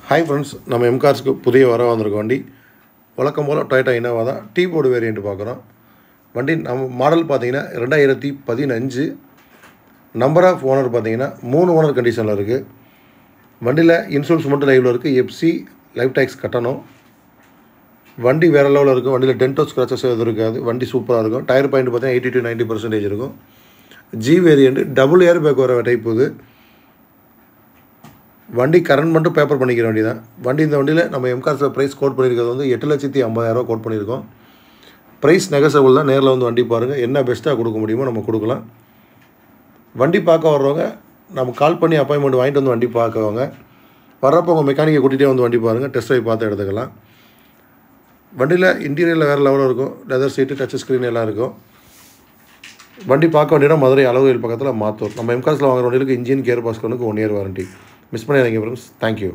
Hi friends, நம்ம எம்கார்ஸ்க்கு புதிய வந்திருக்க வண்டி வழக்கம் போல் டொயோட்டா இனோவா தான். டீ போர்டு வேரியண்ட் பார்க்குறோம். வண்டி நம்ம மாடல் பார்த்தீங்கன்னா 2015. நம்பர் ஆஃப் ஓனர் பார்த்தீங்கன்னா 3 ஓனர் கண்டிஷனில் இருக்குது. வண்டியில் இன்சூரன்ஸ் மட்டும் லைவில் இருக்குது. எஃப்சி லைஃப் டேக்ஸ் கட்டணும். வண்டி வேறு லெவலில் இருக்கும். வண்டியில் டென்டோ ஸ்க்ராச்சஸ் எதுவும் இருக்காது. வண்டி சூப்பராக இருக்கும். டயர் பாயிண்ட் பார்த்தீங்கன்னா 80 to 90% இருக்கும். G variant double air bag வர டைப் இது. வண்டி கரண்ட் மட்டும் பேப்பர் பண்ணிக்கிற வண்டி தான். இந்த வண்டியில் நம்ம எம்கார்ஸில் ப்ரைஸ் கோட் பண்ணியிருக்கிறது வந்து 8,50,000 கோட் பண்ணியிருக்கோம். ப்ரைஸ் நெகசபிள் தான். நேரில் வந்து வண்டி பாருங்கள். என்ன பெஸ்ட்டாக கொடுக்க முடியுமோ நம்ம கொடுக்கலாம். வண்டி பார்க்க வர்றவங்க நம்ம கால் பண்ணி அப்பாயின்மெண்ட் வாங்கிட்டு வந்து வண்டி பார்க்கவங்க வர்றப்போ உங்கள் மெக்கானிக்கை கூட்டிகிட்டே வந்து வண்டி பாருங்கள். டெஸ்ட் ட்ரைவ் பார்த்து எடுத்துக்கலாம். வண்டியில் இன்டீரியரில் வேறு லெவலில் இருக்கும். லெதர் சீட்டு, டச் ஸ்க்ரீன் எல்லாம் இருக்கும். வண்டி பார்க்க வேண்டியனா மதுரை அளவுகள் பக்கத்தில் மாத்தூர். நம்ம எம்கார்ஸில் வாங்குற வண்டிகளுக்கு இன்ஜின், கியர் பாஸ்கனுக்கு 1 year வாரண்டி. மிஸ் பண்ணிடாதீங்க ஃப்ரெண்ட்ஸ். தேங்க்யூ.